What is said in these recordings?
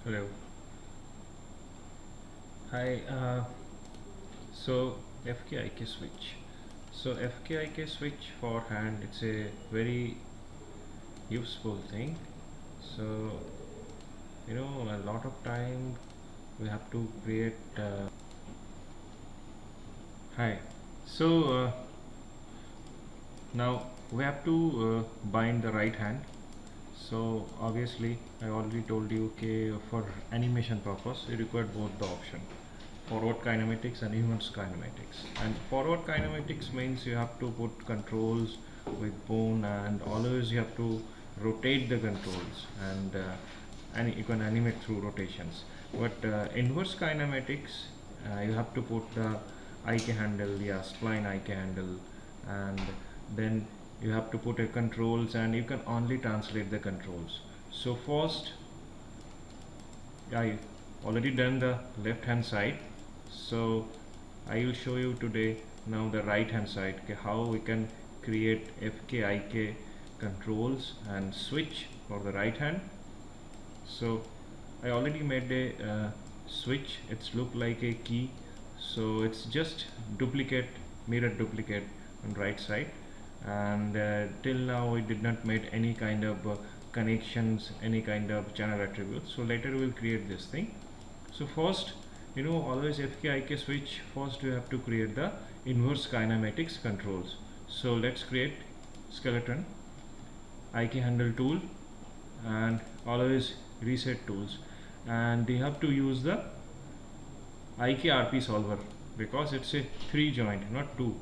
Hello. Hi. So FKIK switch. So FKIK switch for hand, it's a very useful thing. So a lot of time we have to create. Hi. So now we have to bind the right hand. So obviously I already told you, okay, for animation purpose you require both the option, forward kinematics and inverse kinematics. And forward kinematics means you have to put controls with bone, and always you have to rotate the controls, and you can animate through rotations. But inverse kinematics, you have to put the IK handle, yeah, spline IK handle, and then you have to put a controls, and you can only translate the controls. So first, I already done the left hand side, so I will show you today now the right hand side, okay, how we can create FKIK controls and switch for the right hand. So I already made a switch. It's look like a key, so it's just duplicate, mirror duplicate on right side, and till now we did not made any kind of connections, any kind of channel attributes. So later we will create this thing. So first, always FKIK switch, first you have to create the inverse kinematics controls. So let's create skeleton, IK handle tool, and always reset tools, and they have to use the IK RP solver because it's a 3 joint, not 2.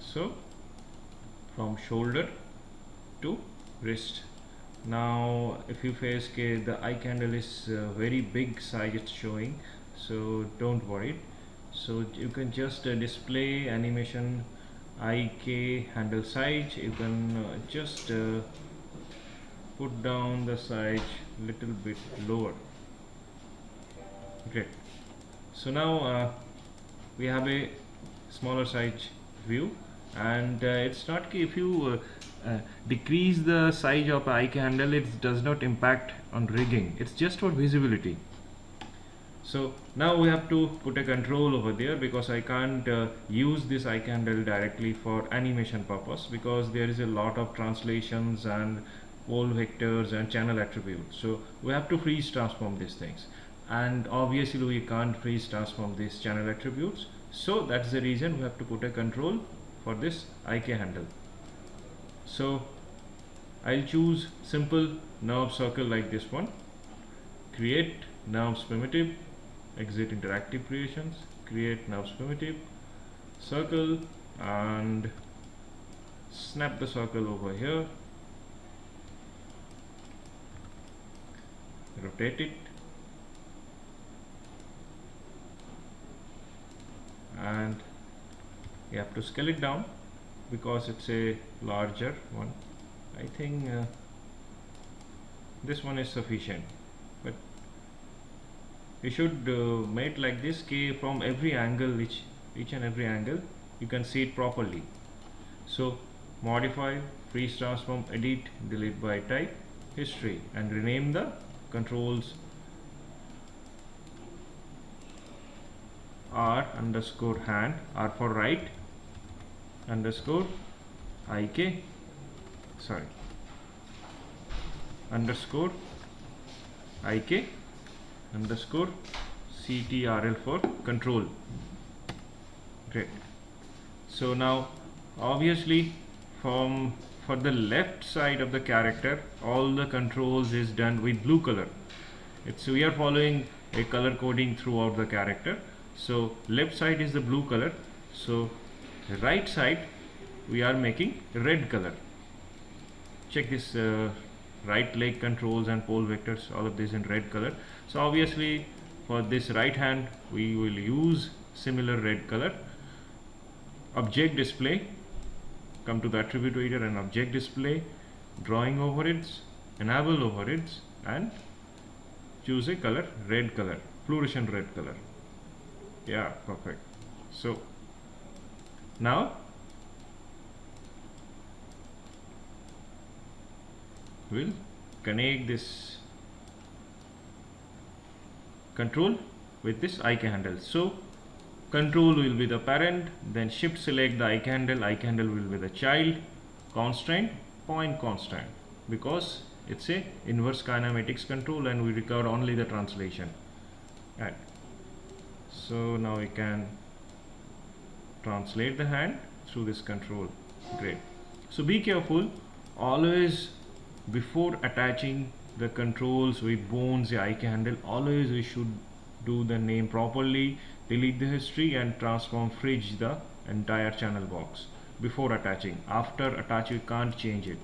So from shoulder to wrist. Now if you face the IK handle is very big size it's showing, so don't worry. So you can just display animation IK handle size. You can just put down the size little bit lower. Great. So now we have a smaller size view, and it's not key if you decrease the size of IK handle, it does not impact on rigging, it's just for visibility. So now we have to put a control over there because I can't use this IK handle directly for animation purpose because there is a lot of translations and pole vectors and channel attributes. So we have to freeze transform these things, and obviously we can't freeze transform these channel attributes. So that's the reason we have to put a control for this IK handle. So I'll choose simple nerve circle like this one, create nerves primitive, exit interactive creations, create nerves primitive, circle, and snap the circle over here, rotate it, and you have to scale it down because it's a larger one. I think this one is sufficient, but you should make like this, from every angle, each and every angle you can see it properly. So modify, freeze transform, edit, delete by type, history, and rename the controls R underscore hand, R for right, underscore IK, sorry, underscore IK underscore CTRL for control. Great. So now obviously for the left side of the character, all the controls is done with blue color. We are following a color coding throughout the character. So left side is the blue color, so right side we are making red color. Check this, right leg controls and pole vectors, all of this in red color. So obviously for this right hand we will use similar red color. Object display, come to the attribute editor and object display, drawing overrides, enable overrides, and choose a color, red color, fluorescent red color. Yeah, perfect. So now we'll connect this control with this IK handle. So control will be the parent, then shift select the IK handle will be the child, constraint, point constant, because it's a inverse kinematics control and we record only the translation. Right. So now we can translate the hand through this control. Great. So be careful, always before attaching the controls with bones, the IK handle, always we should do the name properly, delete the history and transform fridge the entire channel box before attaching. After attach you can't change it,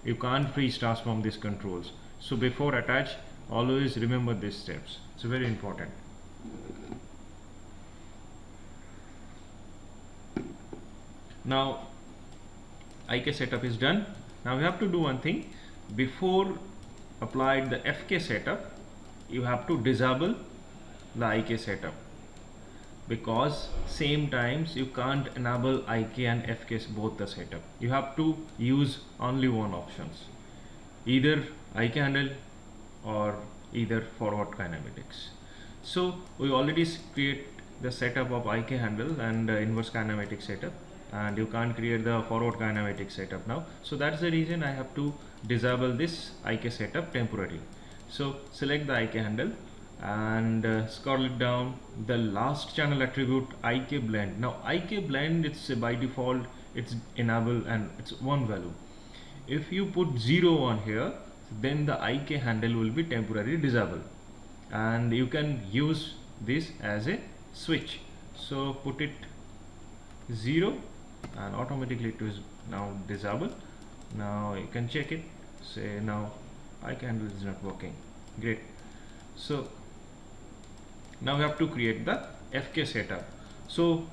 you can't freeze transform these controls. So before attach, always remember these steps. It's very important. Now IK setup is done. Now we have to do one thing. Before applied the FK setup, you have to disable the IK setup, because same times you can't enable IK and FK both the setup. You have to use only one options, either IK handle or either forward kinematics. So we already create the setup of IK handle and inverse kinematic setup, and you can't create the forward kinematic setup now. So that's the reason I have to disable this IK setup temporarily. So select the IK handle and scroll it down, the last channel attribute IK blend. Now IK blend, it's by default it's enable and it's one value. If you put 0 on here, then the IK handle will be temporarily disabled, and you can use this as a switch. So put it 0 and automatically it is now disabled. Now you can check it, say now IK handle is not working. Great. So now we have to create the FK setup. So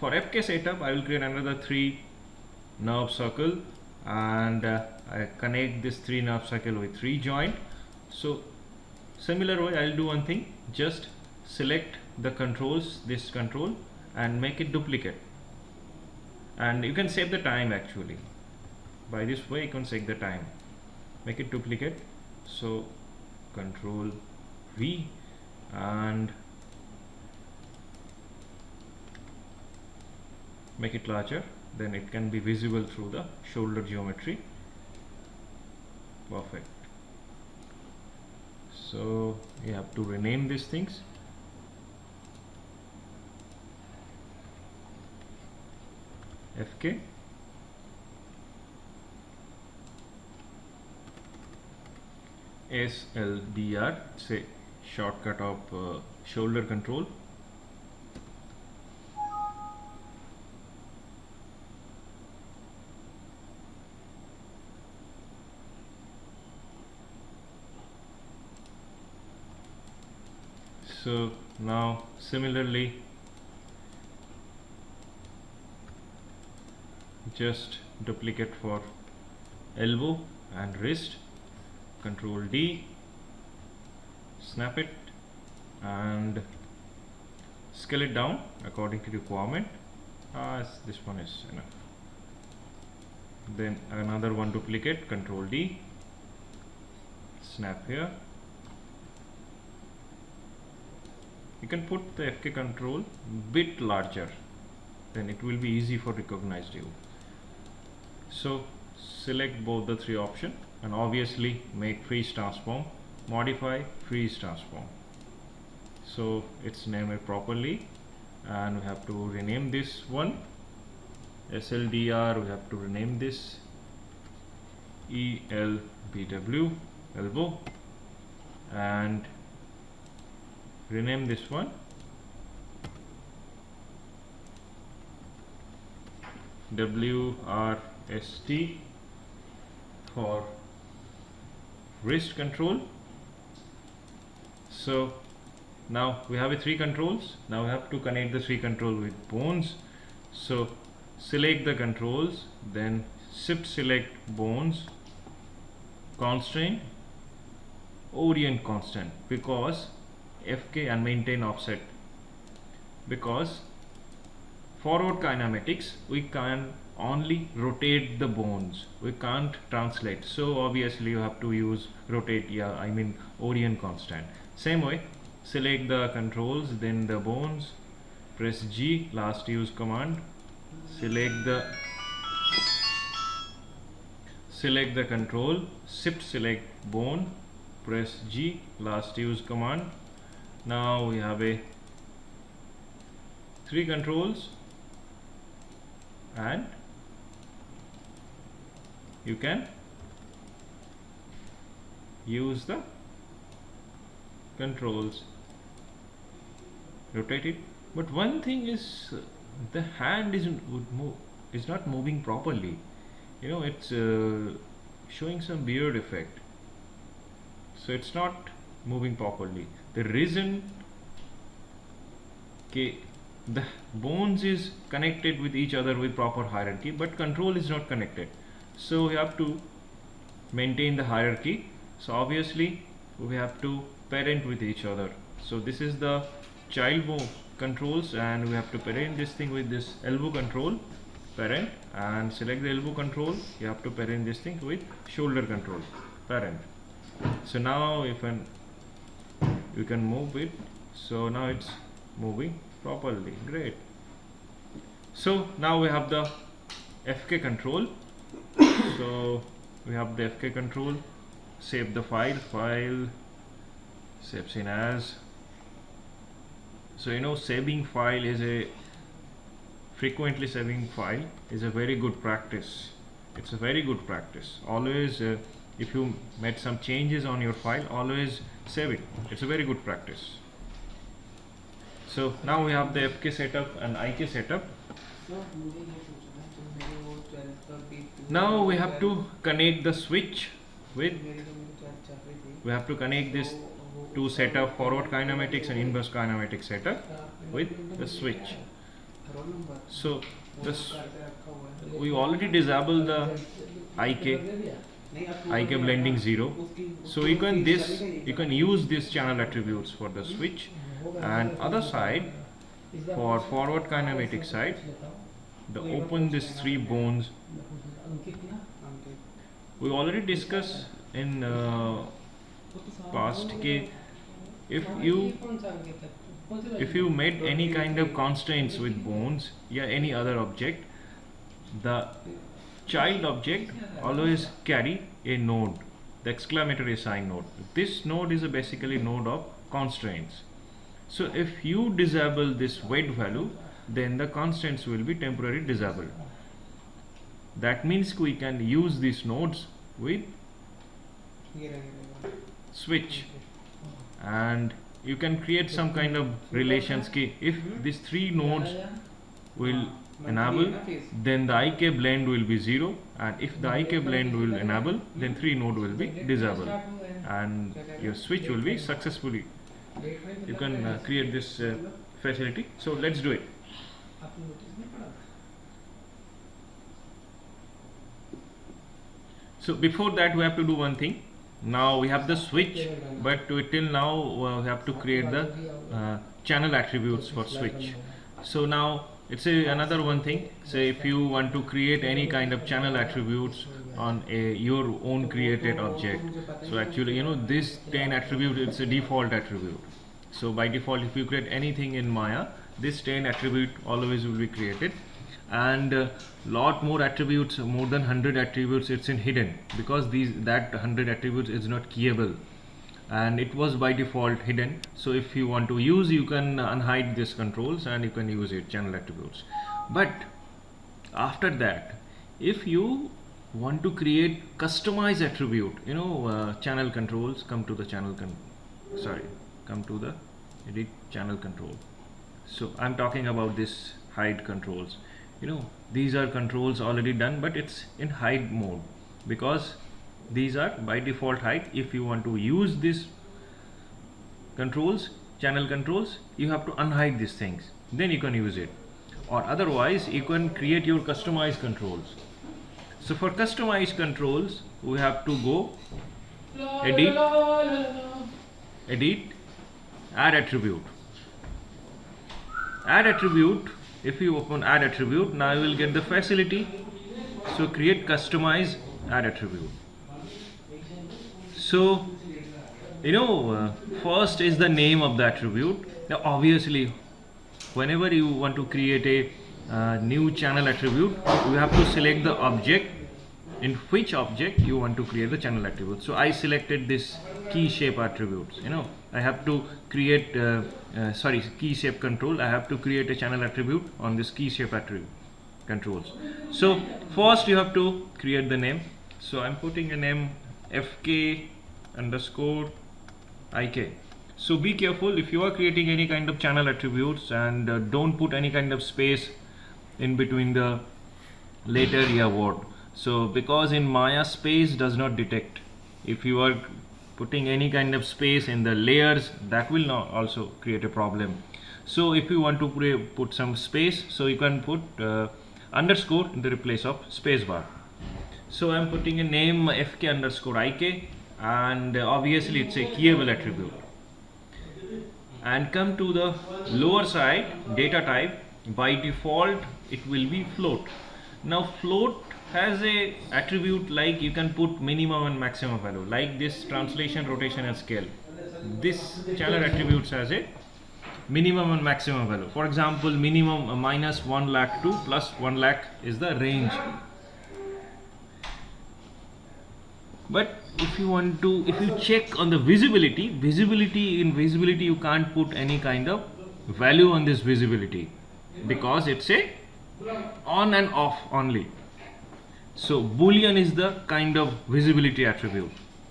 for FK setup, I will create another 3 nerve circle, and I connect this 3 nerve circle with 3 joint. So similar way, I will do one thing, just select the controls, this control, and make it duplicate, and you can save the time actually. By this way you can save the time, make it duplicate. So control V and make it larger, then it can be visible through the shoulder geometry. Perfect. So you have to rename these things. FK SLDR, say shortcut of shoulder control. So now similarly just duplicate for elbow and wrist, control D, snap it and scale it down according to requirement. This one is enough. Then another one duplicate, control D, snap here. You can put the FK control bit larger, then it will be easy for recognized you. So select both the 3 options and obviously make freeze transform, modify freeze transform. So it's named properly, and we have to rename this one SLDR, we have to rename this ELBW, elbow, and rename this one WRST for wrist control. So now we have 3 controls. Now we have to connect the 3 control with bones. So select the controls, then shift select bones, constraint, orient constant, because FK, and maintain offset, because forward kinematics we can only rotate the bones, we can't translate. So obviously you have to use rotate, orient constant. Same way select the controls, then the bones, press G, last use command, select the control, shift select bone, press G, last use command. Now we have a 3 controls, and you can use the controls, rotate it. But one thing is, the hand is not moving properly. You know, it's showing some weird effect, so it's not moving properly. The reason, okay, the bones is connected with each other with proper hierarchy, but control is not connected, so we have to maintain the hierarchy. So obviously we have to parent with each other. So this is the child bone controls, and we have to parent this thing with this elbow control, parent, and select the elbow control. You have to parent this thing with shoulder control, parent. So now if you can move it, so now it's moving properly. Great. So now we have the FK control. So we have the FK control. Save the file, saves in as. So you know, saving file is a frequently saving file is a very good practice. It's a very good practice. Always if you made some changes on your file, always save it. It's a very good practice. So now we have the FK setup and IK setup. Now we have to connect the switch with, we have to connect this to setup forward kinematics and inverse kinematics setup with the switch. So this, we already disabled the IK blending 0. So you can use this channel attributes for the switch, and other side for forward kinematic side, the open these 3 bones. We already discussed in past ke if you made any kind of constraints with bones, yeah, any other object, the child object always carry a node, the exclamatory sign node. This node is a basically node of constraints. So if you disable this weight value, then the constraints will be temporarily disabled. That means we can use these nodes with switch, and you can create some kind of relations ki if these 3 nodes will enable, then the IK blend will be 0, and if the IK blend will enable, then 3 node will be disabled, and your switch will be successfully. You can create this facility. So let's do it. So before that we have to do one thing. Now we have the switch, but till now we have to create the channel attributes for switch. So now it's another one thing. Say if you want to create any kind of channel attributes on your own created object. So actually, you know, this 10 attribute, it's a default attribute. So by default, if you create anything in Maya, this 10 attribute always will be created, and lot more attributes, more than 100 attributes, it's in hidden, because that 100 attributes is not keyable, and it was by default hidden. So if you want to use, you can unhide these controls and you can use it, channel attributes. But after that, if you want to create customized attribute, you know, channel controls, come to the edit channel control. So I'm talking about this hide controls. You know, these are controls already done, but it's in hide mode, because these are by default hide. If you want to use these controls, channel controls, you have to unhide these things, then you can use it, or otherwise you can create your customized controls. So for customized controls, we have to go edit, add attribute. Add attribute. If you open add attribute, now you will get the facility. So create customize add attribute. So First is the name of the attribute. Now obviously whenever you want to create a new channel attribute, you have to select the object, in which object you want to create the channel attribute. So I selected this key shape attributes. I have to create key shape control. I have to create a channel attribute on this key shape attribute controls. So first you have to create the name. So I'm putting a name FK_IK. So be careful if you are creating any kind of channel attributes, and don't put any kind of space in between the letter या word. So because in Maya space does not detect. If you are putting any kind of space in the layers, that will not also create a problem. So if you want to put some space, so you can put underscore in the place of space bar. So I'm putting a name FK_IK, and obviously it's a keyable attribute. And come to the lower side, data type. By default it will be float. Now float has a attribute like you can put minimum and maximum value, like this translation, rotation and scale. This channel attributes has a minimum and maximum value. For example, minimum -1 lakh to +1 lakh is the range. But if you check on the visibility you can't put any kind of value on this visibility, because it's a on and off only. So boolean is the kind of visibility attribute,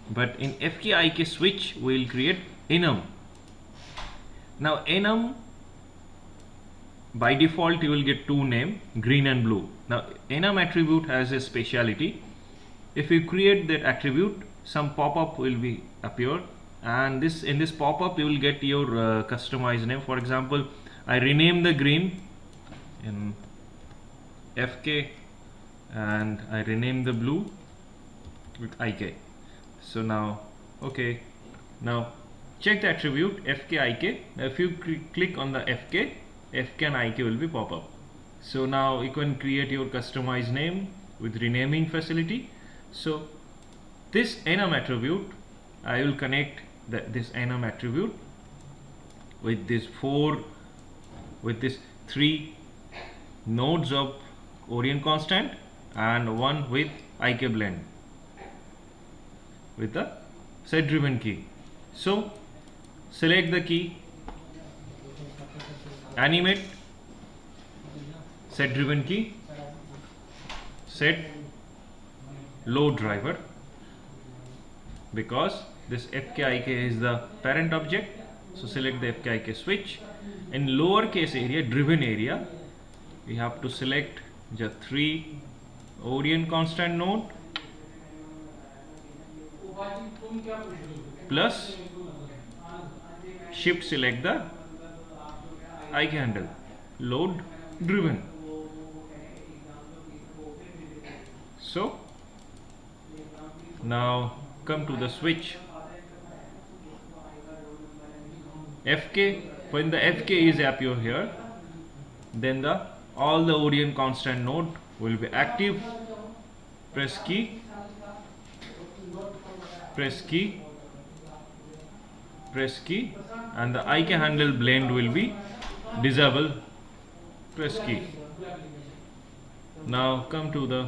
but in FKIK switch we will create enum. Now enum, by default you will get two names, green and blue. Now enum attribute has a speciality. If you create that attribute, some pop-up will be appear, and in this pop-up you will get your customized name. For example, I rename the green in FK, and I rename the blue with IK. So now okay, now check the attribute FKIK. Now if you click on the FK and IK will be pop up. So now you can create your customized name with renaming facility. So this enum attribute, I will connect this enum attribute with this three nodes of Orion constant and one with IK blend with the set driven key. So select the key, animate, set driven key, set load driver, because this FKIK is the parent object. So select the FKIK switch. In lowercase area, driven area, we have to select the three Orion constant node plus shift select the IK handle, load driven. So now come to the switch FK. When the FK is appear here, then all the Orion constant node will be active. Press key, press key, press key, and the IK handle blend will be disable. Press key. Now come to the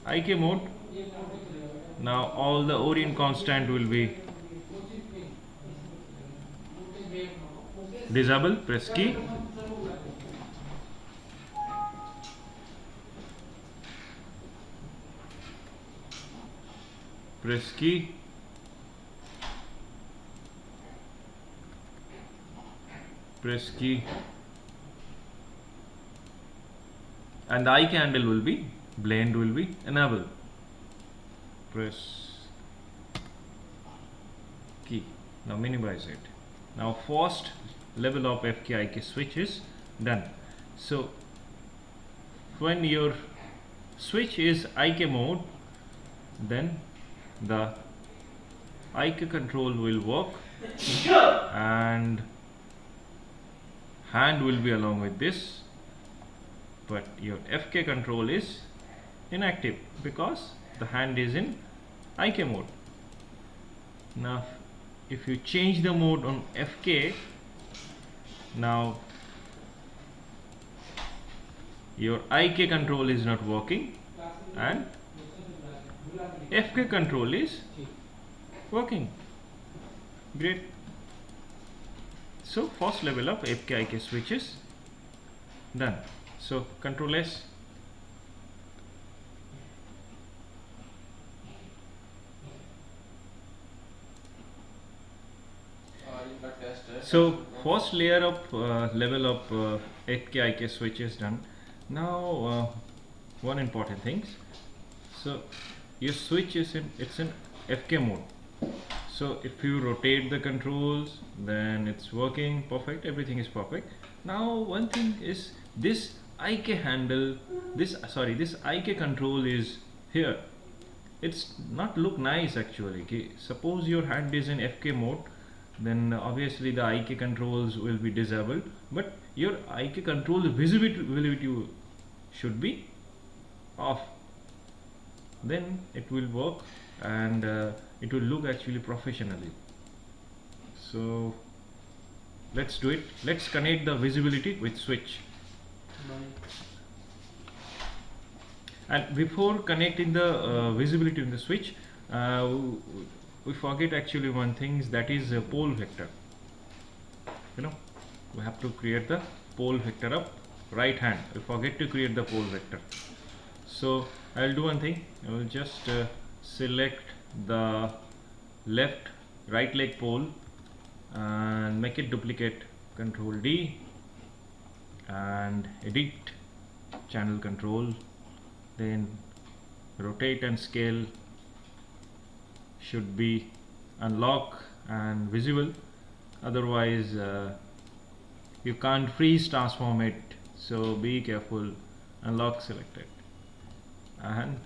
IK mode. Now all the Orion constant will be disable. Press key. Press key. Press key. And the IK handle will be blend will be enabled. Press key. Now minimize it. Now first level of FKIK switch is done. So when your switch is IK mode, then the IK control will work and hand will be along with this, but your FK control is inactive because the hand is in IK mode. Now if you change the mode on FK, now your IK control is not working and FK control is working. Great. So first level of FKIK switch is done. So Control S. So first layer of level of FKIK switch is done. Now one important thing. So your switch is in FK mode. So if you rotate the controls, then it's working perfect, everything is perfect. Now one thing is this IK handle, this IK control is here. It's not look nice actually. Okay? Suppose your hand is in FK mode, then obviously the IK controls will be disabled, but your IK control visibility should be off. Then it will work and it will look actually professionally. So let's do it. Let's connect the visibility with switch. And before connecting the visibility in the switch, we forget actually one thing, that is a pole vector. You know, we have to create the pole vector of right hand. We forget to create the pole vector. So I'll do one thing. I will just select the right leg pole and make it duplicate. Control D and edit channel control. Then rotate and scale should be unlock and visible. Otherwise, you can't freeze transform it. So be careful. Unlock selected. And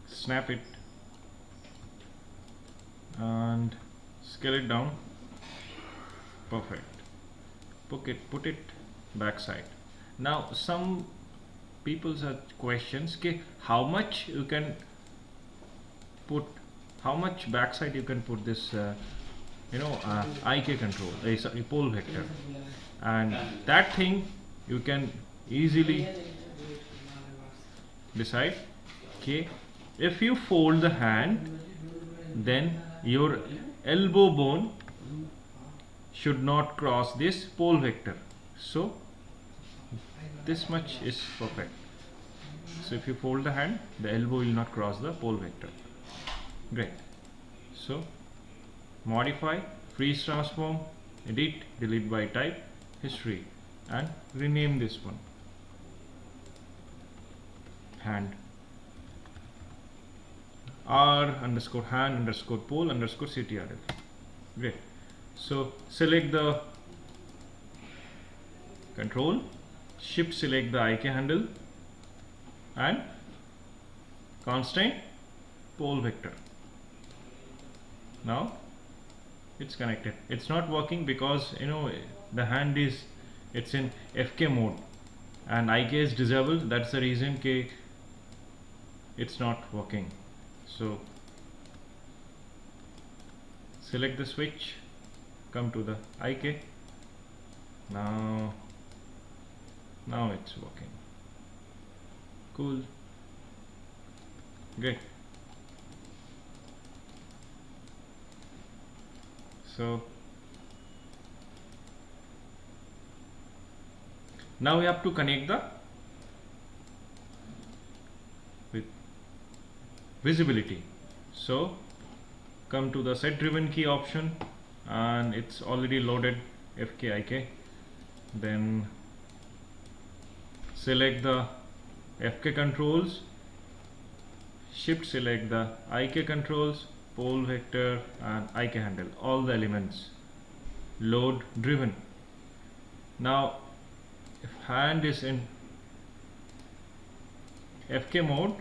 snap it and scale it down. Perfect. Put it backside. Now some people have questions, okay, how much backside you can put this IK control, sorry, pole vector, and that thing you can easily decide. Okay, if you fold the hand, then your elbow bone should not cross this pole vector. So this much is perfect. So if you fold the hand, the elbow will not cross the pole vector. Great. So modify, freeze transform, edit, delete by type, history, and rename this one hand r_hand_pole_ctrl. Great. So select the control, shift select the IK handle and constraint pole vector. Now it's connected. It's not working because the hand is in FK mode and IK is disabled. That's the reason it's not working. So select the switch, come to the IK. Now it's working. Cool. Great. So now we have to connect the with visibility. So come to the set driven key option and it's already loaded FKIK. Then select the FK controls, shift select the IK controls, pole vector and IK handle, all the elements, load driven. Now if hand is in FK mode,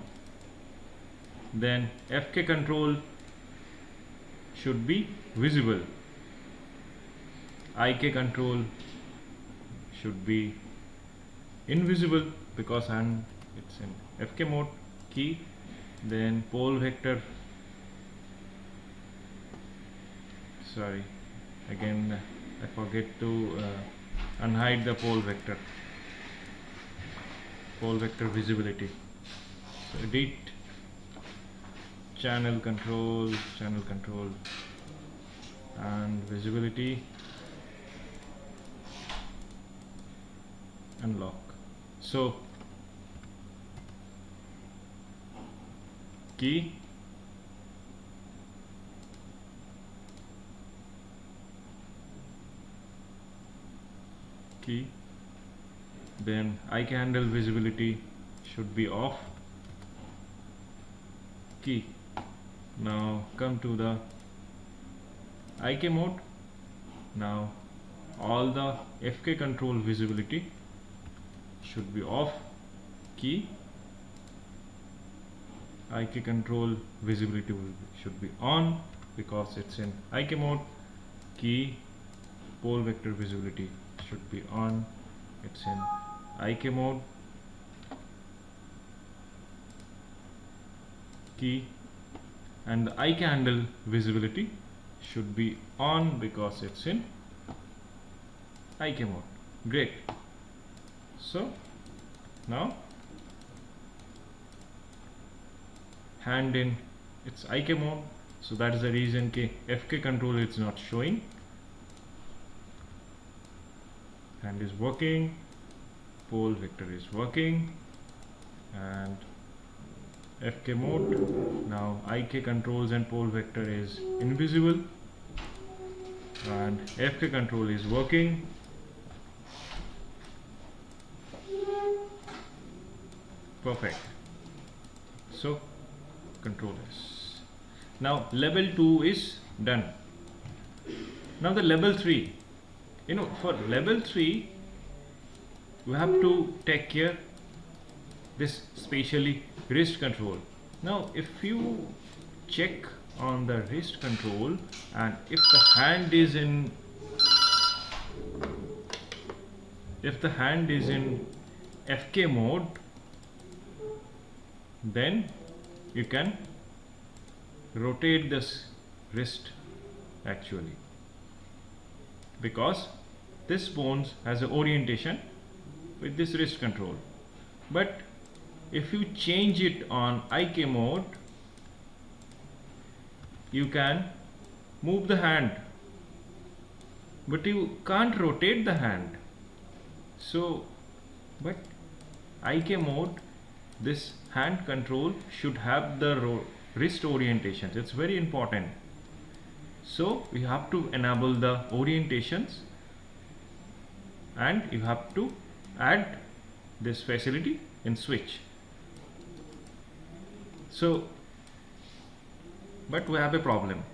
then FK control should be visible, IK control should be invisible because hand it's in FK mode. Key then pole vector, sorry, again I forget to unhide the pole vector visibility. So edit channel control and visibility, unlock. So key, then IK handle visibility should be off, key. Now come to the IK mode. Now all the FK control visibility should be off, key. IK control visibility should be on because it's in IK mode, key. Pole vector visibility should be on, it's in IK mode, key. And the IK handle visibility should be on because it's in IK mode. Great. So now hand in its IK mode, so that is the reason FK control is not showing. Hand is working, pole vector is working, and FK mode. Now IK controls and pole vector is invisible, and FK control is working. Perfect. So control is. Now level 2 is done. Now the level 3. For level 3 we have to take care this specially wrist control. Now if you check on the wrist control, and if the hand is in FK mode, then you can rotate this wrist actually, because this bone has an orientation with this wrist control. But if you change it on IK mode, you can move the hand, but you can't rotate the hand. So but IK mode, this hand control should have the wrist orientation. It's very important. So you have to enable the orientations, and you have to add this facility in switch. So but we have a problem.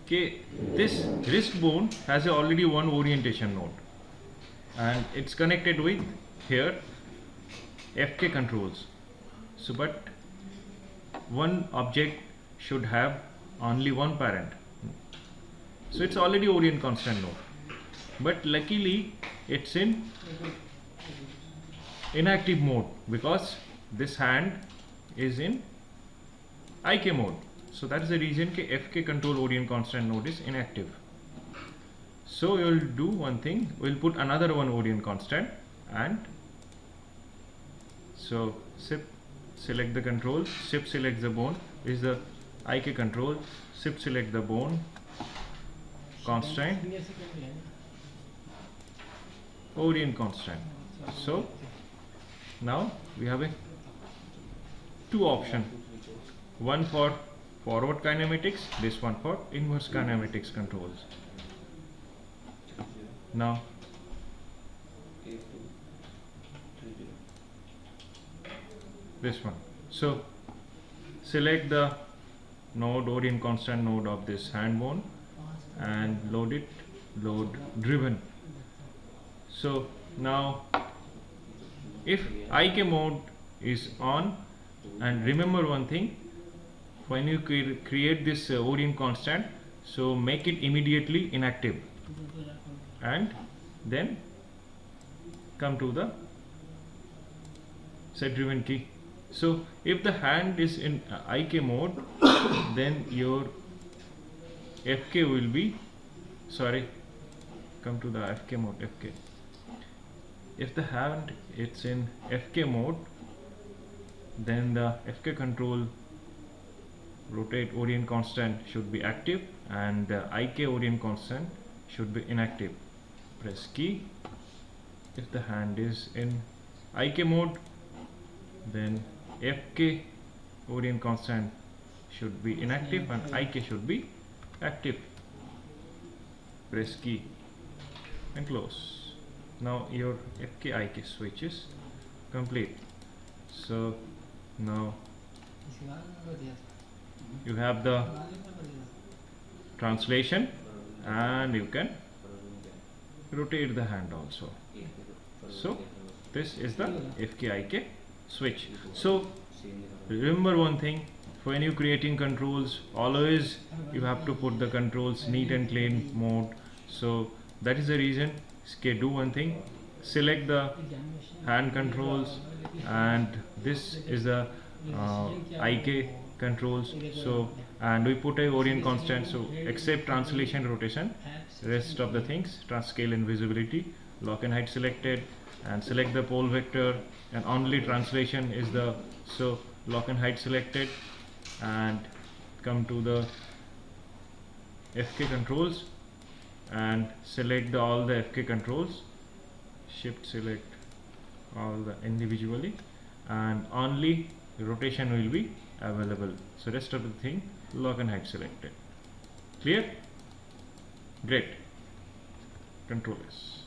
This wrist bone has already one orientation node, and it's connected with here FK controls. So but one object should have only one parent, so it's already orient constant node, but luckily it's in inactive mode because this hand is in IK mode. So that is the reason FK control orient constant node is inactive. So you will do one thing, we'll put another one orient constant, and so SIP select the control, SIP select the bone, is the IK control, SIP select the bone, constant, orient constant. So now we have two options, one for forward kinematics, this one for inverse kinematics controls. Now this one. So select the node, orient constant node of this hand bone, and load it, load driven. So now if IK mode is on, and remember one thing, when you create this orient constant, so make it immediately inactive, and then come to the set driven key, So if the hand is in IK mode, then your FK will be, sorry, come to the FK mode, FK. If the hand it's in FK mode, then the FK control rotate orient constant should be active and the IK orient constant should be inactive. Press key. If the hand is in IK mode, then FK orient constant should be inactive and IK should be active. Press key and close. Now your FKIK switch is complete. So now you have the translation and you can rotate the hand also. So this is the FKIK switch. So remember one thing, when you creating controls, always you have to put the controls neat and clean mode. So that is the reason. Okay, do one thing, select the hand controls, and this is the IK controls. So and we put a orient constant, so except translation, rotation, rest of the things, scale and visibility, lock and height selected, and select the pole vector, and only translation is the, so lock and height selected, and come to the FK controls and select all the FK controls, shift select all the individually, and only rotation will be available. So rest of the thing lock and height selected. Clear? Great. Control S.